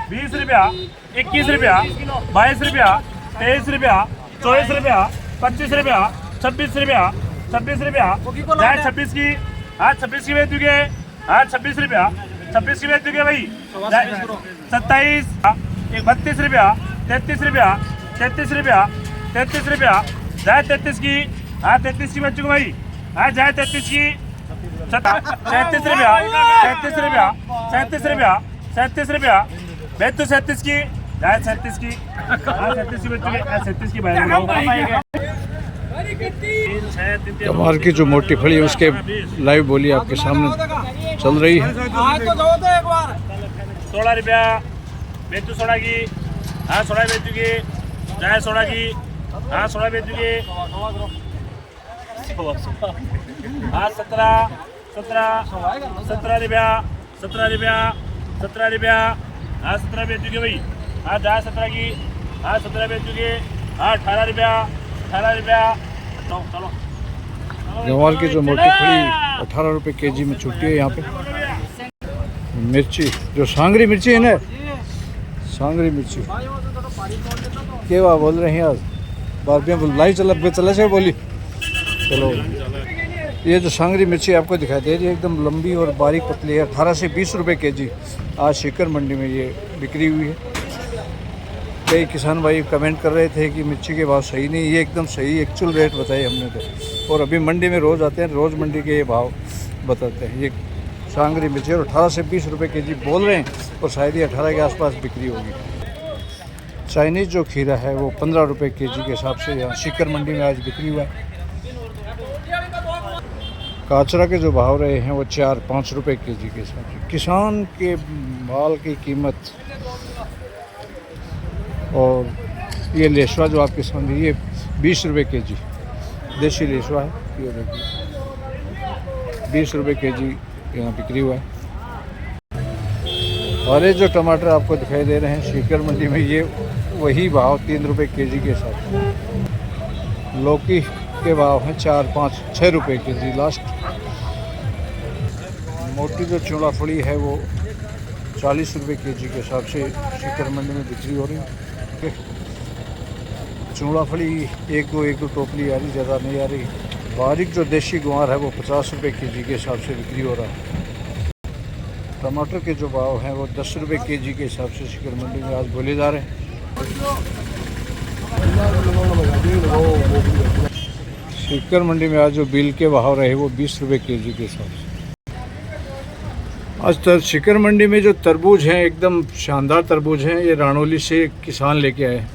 20 रुपया, 21 रुपया, 22 रुपया, 23 रुपया, 24 रुपया, 25 रुपया, 26 रुपया, 26 रुपया, 26 की, हाँ 26 की बेच दूंगे, हाँ 26 रुपया, 26 की बेच दूंगे भाई, 27, 32 रुपया, 33 रुपया, 33 रुपया, 33 रुपया, 33 की, हाँ 33 की बेच दूंगा भाई, हाँ 33 की, 37 रुपया, 37 रुपया, 37 रुपया, 37 रुपया, बेच तो 37 की, 37 की, हाँ 37 की बेच दूंगे, 37 की भाई। कमार की जो मोटी फली है उसके लाइव बोली आपके सामने चल रही है। 16 रुपया बेच दो, 16 की, हाँ 16 बेच दूंगी, 16 की, हाँ 16 बेच दूंगी, हाँ 17 रुपया, 17 रुपया, 17 रुपया, हाँ 17 बेच दूंगी भाई, हाँ 17 की, हाँ 17 बेच दूंगी, हाँ 18 रुपया, 18 रुपया, चलो गंवार की जो मोटी फली 18 रुपये केजी में छुट्टी है यहाँ पे। मिर्ची जो सांगरी मिर्ची है ना, सांगरी मिर्ची क्या बात बोल रहे हैं आज, बात में लाई चला से बोली। चलो ये जो सांगरी मिर्ची आपको दिखाई दे रही है एकदम लंबी और बारीक पतली है, 18 से 20 रुपये केजी आज शिकर मंडी में ये बिक्री हुई है। कई किसान भाई कमेंट कर रहे थे कि मिर्ची के भाव सही नहीं, ये एकदम सही एक्चुअल रेट बताए हमने तो, और अभी मंडी में रोज़ आते हैं, रोज़ मंडी के ये भाव बताते हैं। ये सांगरी मिर्ची और 18 से 20 रुपये केजी बोल रहे हैं और शायद ये 18 के आसपास बिक्री होगी। चाइनीज़ जो खीरा है वो 15 रुपये केजी के हिसाब से यहाँ शिकर मंडी में आज बिक्री हुआ है। काचरा के जो भाव रहे हैं वो 4-5 रुपये केजी के हिसाब से। किसान के माल की कीमत और ये लेशवा जो आपके सामने ये 20 रुपये केजी देसी लेशवा है, ये देखिए 20 रुपये केजी यहाँ बिक्री हुआ है। और ये जो टमाटर आपको दिखाई दे रहे हैं शिकर मंडी में ये वही भाव 3 रुपये केजी के साथ। लौकी के भाव हैं 4-5-6 रुपये केजी लास्ट। मोटी जो चूड़ा फली है वो 40 रुपये केजी के हिसाब से शिकर मंडी में बिक्री हो रही है। चूड़ा फली एक दो टोपली आ रही, ज़्यादा नहीं आ रही। बारीक जो देसी गुआर है वो 50 रुपये केजी के हिसाब से बिक्री हो रहा है। टमाटर के जो भाव हैं वो 10 रुपये केजी के हिसाब से शिकर मंडी में आज बोले जा रहे हैं। शिकर मंडी में आज जो बिल के भाव रहे वो 20 रुपये केजी के हिसाब से। आज शिकर मंडी में जो तरबूज हैं एकदम शानदार तरबूज हैं, ये रानौली से किसान लेके आए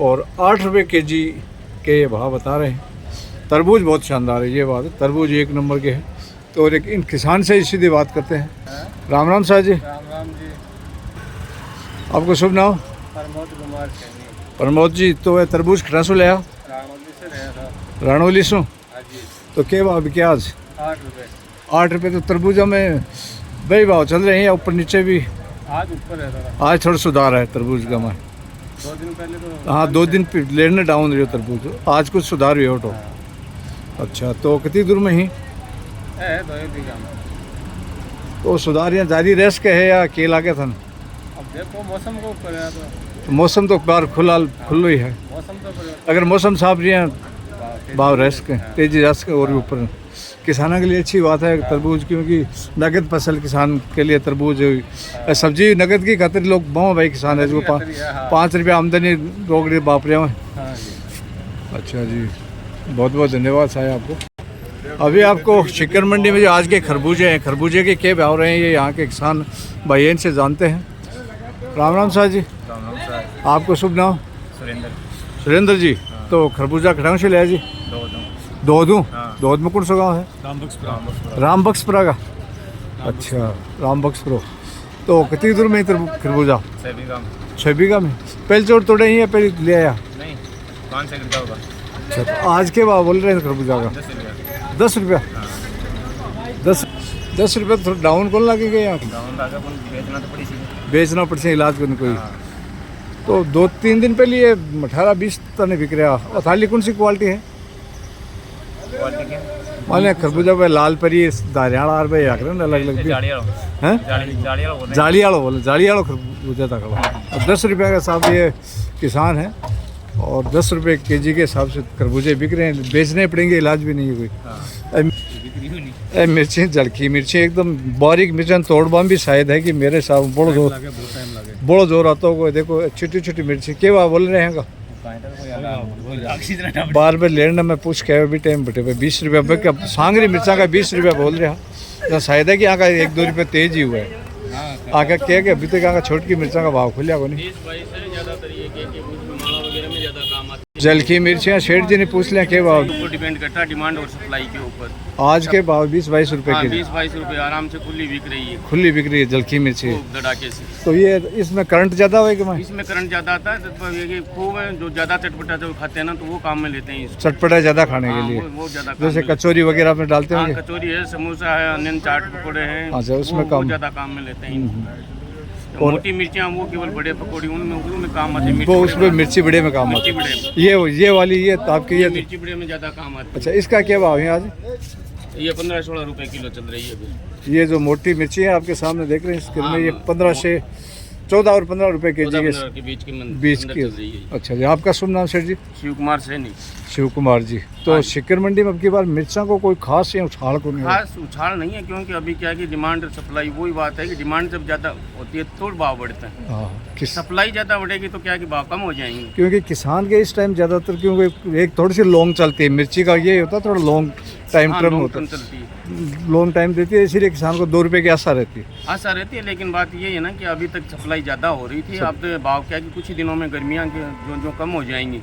और 8 रुपये केजी के ये भाव बता रहे हैं। तरबूज बहुत शानदार है, ये बात है, तरबूज एक नंबर के हैं। तो एक इन किसान से सीधे बात करते हैं। राम राम साहब जी। राम जी। आपको शुभ नाम? प्रमोद कुमार। प्रमोद जी, तो ये तरबूज कहाँ से लिया? रानौली से लिया था। रानौली से? हाँ जी। तो क्या भाव क्या आज? 8 रुपये। 8 रुपये। तो तरबूजा में वही भाव चल रहे हैं या ऊपर नीचे भी? आज ऊपर है थोड़ा। आज थोड़ा सुधार है तरबूज का में। 2 दिन पहले तो हाँ 2 दिन लेने डाउन रही तरबूज, आज कुछ सुधार हुई ऑटो। अच्छा, तो कितनी दूर में ही है 2 बीघा में? तो सुधार यहाँ जारी रेस के है या केला के थन? अब देखो मौसम को ऊपर है तो मौसम तो बार खुल ही है। मौसम तो अगर मौसम साफ रही है भाव रेस के तेजी रेस के और भी ऊपर। किसानों के लिए अच्छी बात है तरबूज, क्योंकि नगद फसल किसान के लिए तरबूज सब्जी नगद की खातिर लोग बहुत भाई किसान है जो 5 रुपये आमदनी रोक रहे बाप रहे हैं। अच्छा जी, बहुत बहुत धन्यवाद साहब आपको। अभी आपको शिकर मंडी में जो आज के खरबूजे हैं, खरबूजे के क्या भाव रहे हैं ये यहाँ के किसान भाई इनसे जानते हैं। राम राम साहब जी। राम राम साहब। आपको शुभ नाम? सुरेंद्र। सुरेंद्र जी। तो खरबूजा कटाऊ से लिया जी? दोदू। दोद में कौन सा गाँव है? राम बख्शपुरा का। अच्छा, राम बख्शपुरा। तो कितनी दूर में खरबूजा? 6 बीघा में। पहले चोट तोड़े ही है पहले ले आया? नहीं, 5 से गिरता होगा। अच्छा, तो आज के भाव बोल रहे हैं खरबूजा का? 10 रुपया। 10 रुपये तो डाउन कौन लगेगा यहाँ? बेचना पड़ से इलाज करने कोई। तो 2-3 दिन पहले ये 18-20 तने बिक रहा। और थाली कौन सी क्वालिटी है? क्वालिटी के माने खरबूजा पे लाल परी दारियाड़ा आर पे आकर अलग अलग भी जाली वाला हैं जाली वाला बोले जाली वाला खरबूजा था खड़ा और 10 रुपये का साहब ये किसान है और 10 रुपये केजी के हिसाब से खरबूजे बिक रहे हैं, बेचने पड़ेंगे, इलाज भी नहीं है कोई। ए मिर्ची जड़की मिर्ची एकदम बारीक मिर्चा तोड़ बाम भी शायद है कि मेरे साहब बड़ो जोर आता होगा। देखो छोटी छोटी मिर्ची के बार बोल रहे हैं बार बार लेना मैं पूछ के भी टाइम बटे पे 20 रुपये सांगरी मिर्चा का 20 रुपये बोल रहे हैं। शायद है कि यहाँ का 1-2 रुपये तेज ही हुआ है। आगे कह के अभी तक आगे छोटकी मिर्चा का भाव खुलिया को नहीं। जलकी मिर्चियाँ शेठ जी ने पूछ लिया क्या भाव? डिपेंड करता है डिमांड और सप्लाई के ऊपर। आज के भाव 20-22 रुपए के 20-22 रुपए आराम से खुली बिक रही है। खुली बिक रही है जलकी मिर्ची धड़ाके से। तो ये इसमें करंट ज्यादा होगा? इसमें करंट ज्यादा आता है तो ये खूब है, जो ज्यादा चटपटा जो खाते हैं ना तो वो काम में लेते हैं। चटपटा ज्यादा खाने के लिए वो ज्यादा जैसे कचौरी वगैरह में डालते हैं। कचौरी है, समोसा है, अनियन चाट पकौड़े हैं। अच्छा उसमें काम ज्यादा काम में लेते हैं। और मोटी मिर्चियाँ वो केवल बड़े पकौड़ी उनमें काम आती है। वो उसमें मिर्ची बड़े में काम आती है। ये वाली ये आपकी ये मिर्ची बड़े में ज्यादा काम आती है। अच्छा इसका क्या भाव है आज? ये 15-16 रुपए किलो चल रही है अभी। ये जो मोटी मिर्ची है आपके सामने देख रहे हैं इसके में ये 15 से 14 और 15 रुपए के जी के बीच की। अच्छा जी आपका शुभ नाम सेठ जी? शिव कुमार सैनी। शिव कुमार जी। तो शिकर मंडी में अब की बार मिर्चा को कोई खास या उछाल को नहीं? खास उछाल नहीं है क्योंकि अभी क्या है कि डिमांड और सप्लाई वही बात है कि डिमांड जब ज़्यादा होती है तो भाव बढ़ता है। सप्लाई ज़्यादा बढ़ेगी तो क्या कि भाव कम हो जाएंगे। क्योंकि किसान के इस टाइम ज़्यादातर क्योंकि एक थोड़ी सी लॉन्ग चलती है मिर्ची का ये होता है थोड़ा लॉन्ग टाइम टर्म होता है, लॉन्ग टाइम देती है इसीलिए किसान को 2 रुपये की आशा रहती है। आशा रहती है लेकिन बात ये है ना कि अभी तक सप्लाई ज़्यादा हो रही थी। अब तो भाव क्या है कि कुछ ही दिनों में गर्मियाँ जो कम हो जाएंगी।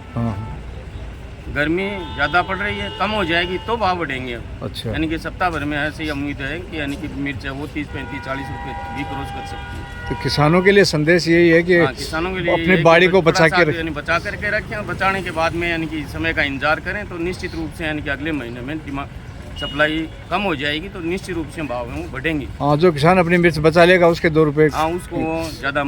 गर्मी ज़्यादा पड़ रही है, कम हो जाएगी तो भाव बढ़ेंगे। अच्छा यानी कि सप्ताह भर में ऐसी उम्मीद है कि यानी कि मिर्च है वो 30-35-40 रुपये भी क्रॉस कर सकती है। तो किसानों के लिए संदेश यही है कि किसानों के लिए अपनी बाड़ी को बचा करके रखें। बचाने के बाद में यानी कि समय का इंतजार करें तो निश्चित रूप से यानी कि अगले महीने में सप्लाई कम हो जाएगी तो निश्चित रूप से भाव वो बढ़ेंगे। हाँ जो किसान अपनी मिर्च बचा लेगा उसके 2 रुपये उसको ज़्यादा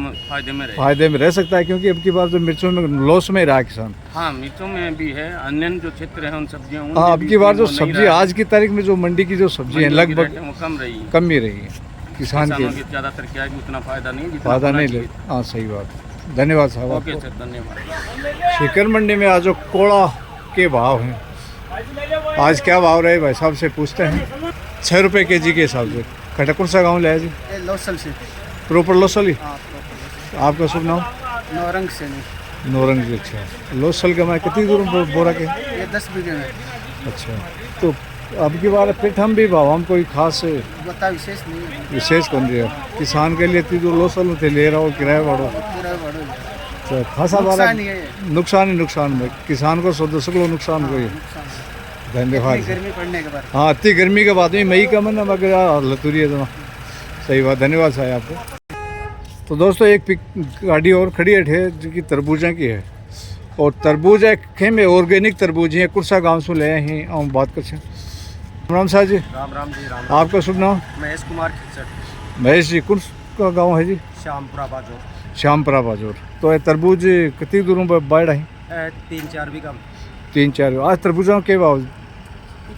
फायदे में रह सकता है क्योंकि अब की बार जो मिर्चों में लॉस में रहा किसान। हाँ मिर्चों में भी है, अन्य जो क्षेत्र है उन सब्जियाँ। हाँ अब की बार जो सब्जी आज की तारीख में जो मंडी की जो सब्जी है लगभग कम ही रही है। किसान के ज़्यादातर क्या है उतना फायदा नहीं ले। हाँ सही बात। धन्यवाद साहब। ओके सर धन्यवाद। शिकर मंडी में आज जो कोड़ा के भाव हैं आज क्या भाव रहे भाई साहब से पूछते हैं। 6 रुपये केजी के हिसाब से। खटकुर सा गाँव ले जी लोसल से प्रॉपर लोसल ही। आपका शुभ नाम? नौरंग से। नौरंग जी। अच्छा लोसल का मैं कितनी दूर बोरा के? ये 10 बीघे में। अच्छा तो अब की बार फिर हम भी भाव हम कोई खास बता विशेष नहीं है। विशेष कौन दिया किसान के लिए इतनी दूर लोसल थे ले रहा हो किराया बढ़ो तो खासा बारा नुकसान में किसान को 100 किलो नुकसान कोई। धन्यवाद। गर्मी पड़ने के बाद हाँ इतनी गर्मी के बाद में मई का महीना मगर लतूरी है तो सही बात। धन्यवाद साहब आपको। तो दोस्तों एक गाड़ी और खड़ी है जो कि तरबूजा की है और तरबूजा खेमे ऑर्गेनिक तरबूज है कुर्सा गांव से ले आए हैं और बात कर राम साहब जी। राम जी राम। आपका शुभ नाम? महेश कुमार खिचड़। महेश जी कौन का गाँव है जी? श्यामपुरा बाजोर। श्यामपुरा बाजोर। तो ये तरबूज कितनी दूरों पर बाढ़ आई? 3-4 बीघा। 3-4 आज तरबूजा के भाव?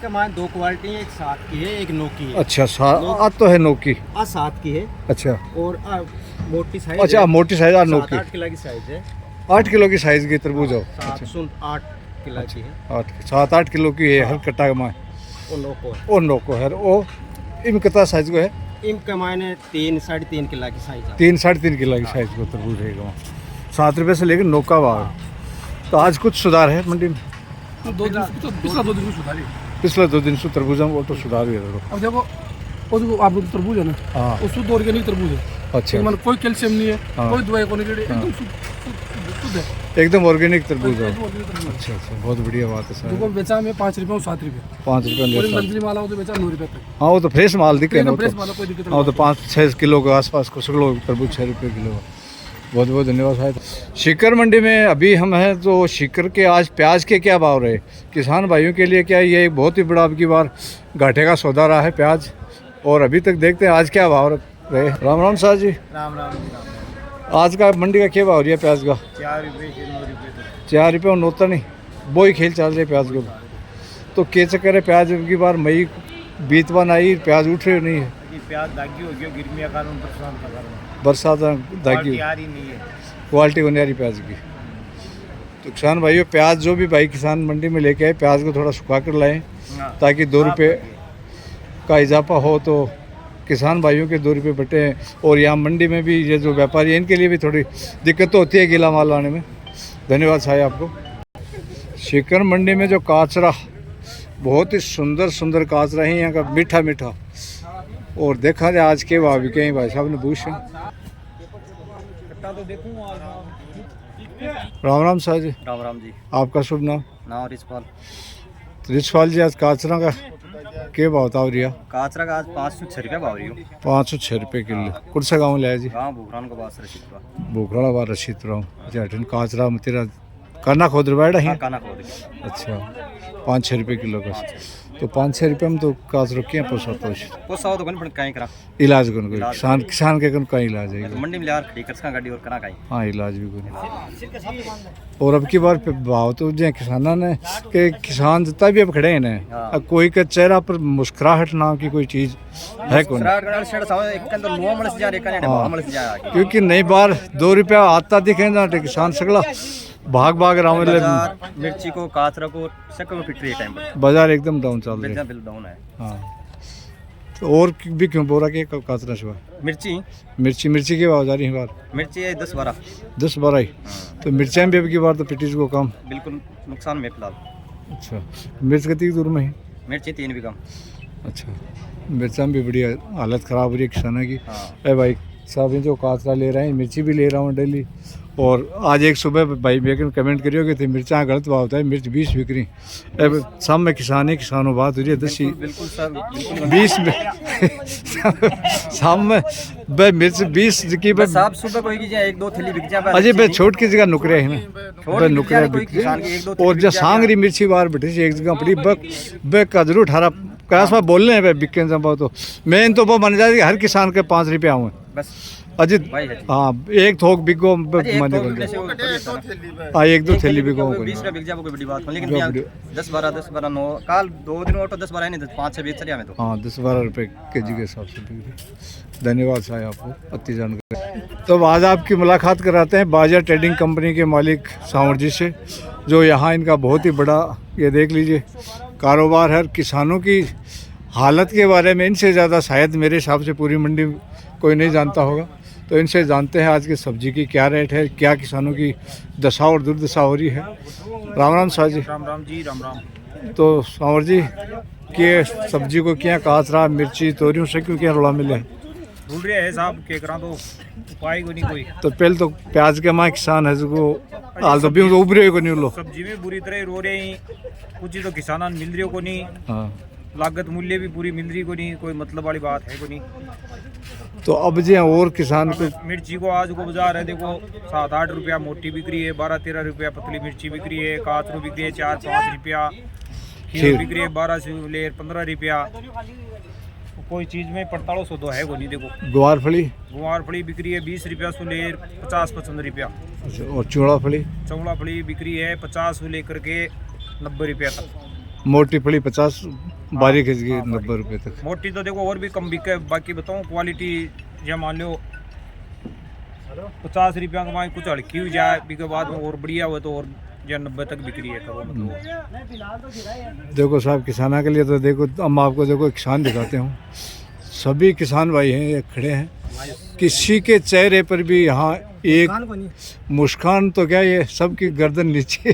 हमारे 2 क्वालिटी है, एक 7 की है एक 9 की है। अच्छा आज तो है 9 की। आज 7 की है। अच्छा और मोटी साइज। अच्छा मोटी साइज 9 की। 8 किलो की साइज है। 8 किलो की साइज की तरबूज हो। 8 किलो की है। 7-8 किलो की है हर कट्टा में। ओ नोको है ओ इम कितना साइज को है? इम का मायने 3-3.5 किलो की साइज है। 3-3.5 किलो की साइज को तरबूज है 7 रुपये से लेकर 9 का भाव। तो आज कुछ सुधार है मंडी में? पिछला 2 दिन में सुधार है। पिछले 2 दिन से तरबूजा में वो तो सुधार हुआ है। अब देखो वो जो आप तरबूज है ना हाँ वो शुद्ध ऑर्गेनिक तरबूज है। अच्छा मतलब कोई कैल्शियम नहीं है हाँ। कोई दवाई को नहीं एकदम शुद्ध है। एकदम ऑर्गेनिक तरबूज है। अच्छा अच्छा बहुत बढ़िया बात है सर। बेचा में 5 रुपये और 7 रुपये। 5 रुपये मंथली माल हो तो बेचा 9 रुपये तक। हाँ वो तो फ्रेश माल दिखे ना। फ्रेश माल कोई दिक्कत हाँ तो 5-6 किलो के आसपास कुछ किलो तरबूज 6 रुपये किलो। बहुत बहुत धन्यवाद साहब। शिकर मंडी में अभी हम हैं तो शिकर के आज प्याज के क्या भाव रहे किसान भाइयों के लिए? क्या ये एक बहुत ही बड़ा अब की बार घाटे का सौदा रहा है प्याज और अभी तक देखते हैं आज क्या भाव रहे। राम राम साहब जी। राम राम। आज का मंडी का क्या भाव रही है प्याज का? 4 रुपये से 9 रुपये। 4 रुपये और 9 नहीं वो ही खेल चल रहे प्याज के। तो के चक्कर है प्याज की बार मई बीतवान आई प्याज उठ रहे नहीं है प्याज दागी हो गया गर्मी का कारण बरसात का कारण बरसात दागी आ रही नहीं है क्वालिटी होने आ रही प्याज की। तो किसान भाइयों प्याज जो भी भाई किसान मंडी में लेके आए प्याज को थोड़ा सुखा कर लाएं ताकि 2 रुपये का इजाफा हो तो किसान भाइयों के 2 रुपये बटे हैं। और यहाँ मंडी में भी ये जो व्यापारी हैं इनके लिए भी थोड़ी दिक्कत तो होती है गीला माल लाने में। धन्यवाद साहब आपको। शिकर मंडी में जो काचरा बहुत ही सुंदर सुंदर काचरा है यहाँ का मीठा मीठा। और देखा जाए आज के भाव भी कहीं भाई साहब ने पूछे। राम राम साहब जी। राम राम जी। आपका शुभ नाम? नाम रिचपाल। रिचपाल जी आज काचरा का क्या भाव था रिया? काचरा का आज 506 रुपया भाव रही हो। 506 रुपये किलो। कौन सा गाँव लिया जी? गाँव भूखरान के पास रशीदपुरा। भूखराड़ा बार रशीदपुरा जैठन काचरा में तेरा काना खोद रहा है। काना खोद के। अच्छा 5-6 रुपये किलो का। तो 5-6 रुपये में तो काचरो क्या पोसाता है? पोसा तो कहीं कहीं करा इलाज कौन कोई किसान के कौन कहीं इलाज है? मंडी में यार खड़ी कर गाड़ी और करा कहीं। हाँ इलाज भी कोई। और अब की बार भाव तो जो किसाना ने के किसान जितना भी अब खड़े हैं ना अब कोई के चेहरा पर मुस्कुराहट नाम की कोई चीज है कौन? क्योंकि नई बार 2 रुपया आता दिखे ना किसान सगला भाग भाग रहा मिर्ची को काचरा को सब फिट रही टाइम बाजार एकदम डाउन चल रहा है। बिल डाउन है। हाँ तो और भी क्यों बोरा के काचरा से मिर्ची मिर्ची की आवाज आ रही है बार? मिर्ची है 10-12 ही। तो मिर्चियाँ भी अब की बार तो पिटीज को कम बिल्कुल नुकसान में फिलहाल। अच्छा मिर्च कितनी दूर में है? मिर्ची 3 भी कम। अच्छा मिर्चा भी बड़ी हालत ख़राब हो रही है किसानों की। अरे भाई साहब जो काचरा ले रहे हैं मिर्ची भी ले रहा हूँ डेली। और आज एक सुबह भाई मेरे कमेंट करियो कि मिर्चा गलत भाव होता है मिर्च 20 बिक रही। अब सब में किसान ही किसानों बात हो रही है 10 बिल्कुल सर 20 में शाम में भाई मिर्च 20 की साहब सुबह कोई की जाए 1-2 थैली बिक जाए अजय भाई छोट की जगह नुकरे है ना नुकरे बिक। और जो सांगरी मिर्ची बार बैठी एक जगह पड़ी बक का जरूर 18 कैस में बोलने हैं बिके तो मेन तो वो मान जाए हर किसान के 5 रुपये आऊँ बस अजित। हाँ एक थोक बिको माने हाँ 1-2 थैली बिको 20 रुपये बिक जाए कोई बड़ी बात नहीं। लेकिन 10-12 9 काल 2 दिन ऑटो 10-12 नहीं 5-6 बेच रहे हैं तो। हाँ 10-12 रुपये केजी के हिसाब से बिक रही। धन्यवाद साहब आपको अति जानकारी। तो आज आपकी मुलाकात कराते हैं बाजा ट्रेडिंग कंपनी के मालिक सांवर जी से जो यहाँ इनका बहुत ही बड़ा ये देख लीजिए कारोबार है। किसानों की हालत के बारे में इनसे ज़्यादा शायद मेरे हिसाब से पूरी मंडी कोई नहीं जानता होगा। तो इनसे जानते हैं आज की सब्जी की क्या रेट है क्या किसानों की दशा और दुर्दशा हो रही है। राम राम साहब जी। राम राम जी। राम राम। तो सांवर जी के सब्जी को क्या काचरा मिर्ची तोरियों से क्यों क्या रोड़ा मिले ढूंढ रहे हैं साहब के करा तो उपाय को नहीं कोई। तो पहले तो प्याज के माँ किसान है जो हाल तो भी उभरे को नहीं लो सब्जी में बुरी तरह रो रहे हैं कुछ तो किसान मिल रही को नहीं। हाँ लागत मूल्य भी पूरी मिल रही को नहीं कोई मतलब वाली बात है को नहीं। तो अब जी और किसान को मिर्ची को आज को बाजार है देखो 7-8 रुपया मोटी बिक्री है 12-13 रुपया पतली मिर्ची बिक्री है काचरू बिक्री है 4-5 रुपया खीर बिक्री है 12 से ले 15 रुपया। कोई चीज में 4500 तो है को नहीं देखो। गुआर फली बिक्री है 20 रुपया से ले 50-55 रुपया। और चौड़ा फली बिक्री है 50 से लेकर के 90 रुपया तक। मोटी फली 50 बारीक खिंच गई 90 रुपये तक। मोटी तो देखो और भी कम बिके बाकी बताऊँ क्वालिटी या मान लो 50 रुपया का कुछ हल्की हुई जाए बिके बाद में और बढ़िया हुआ तो और या 90 तक बिक्री है करो मतलब। देखो साहब किसाना के लिए तो देखो हम आपको देखो किसान दिखाते हूँ सभी किसान भाई हैं ये खड़े हैं किसी के चेहरे पर भी यहाँ एक मुस्कान तो क्या ये सबकी गर्दन नीचे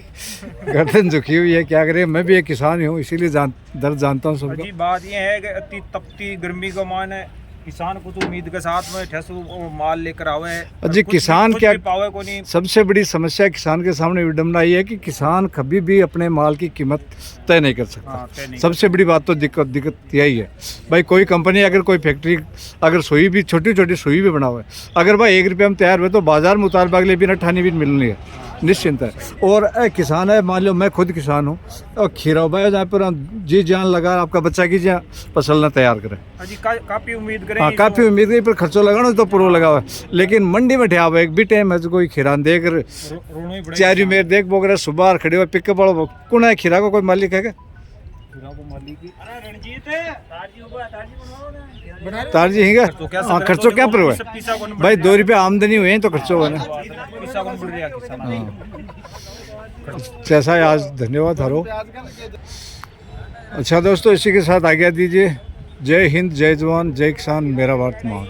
गर्दन झुकी हुई है। क्या करें मैं भी एक किसान ही हूँ इसीलिए दर्द जानता हूँ सबका। बात ये है कि अति तपती गर्मी का मान है किसान को तो उम्मीद के साथ में ठेसू माल लेकर आवे है जी किसान क्या पावे को नहीं। सबसे बड़ी समस्या किसान के सामने विडम्बना ये है कि किसान कभी भी अपने माल की कीमत तय नहीं कर सकता। सबसे बड़ी बात तो दिक्कत यही है भाई कोई कंपनी अगर कोई फैक्ट्री अगर सुई भी छोटी सुई भी बना हुआ है अगर भाई 1 रुपये में तैयार हुए तो बाजार में उतार भाग ले बिना ठानी भी मिलनी है निश्चिंत है। और किसान है मान लो मैं खुद किसान हूँ और खीरा भाई जहाँ पर जी जान लगा आपका बच्चा की जहाँ फसल न तैयार करे काफ़ी उम्मीद करें। हाँ काफ़ी उम्मीद करें पर खर्चो लगाना तो प्रो लगा हुआ है लेकिन मंडी में ठिया हुआ एक भी टाइम है तो कोई खीरान देख चारी मेर देख बोग रहे सुबह खड़े हुए पिकअप वाला कौन है खीरा को कोई मालिक है क्या तारजी हिंगा तो क्या हाँ खर्चो क्या पर हुआ है? पीसा कौन भाई 2 रुपये आमदनी हुए हैं तो खर्चो हुआ ना। पीसा कौन बढ़ रहा किसान जैसा है आज धन्यवाद हरो। अच्छा दोस्तों, इसी के साथ आज्ञा दीजिए। जय हिंद, जय जवान, जय किसान, मेरा भारत महान।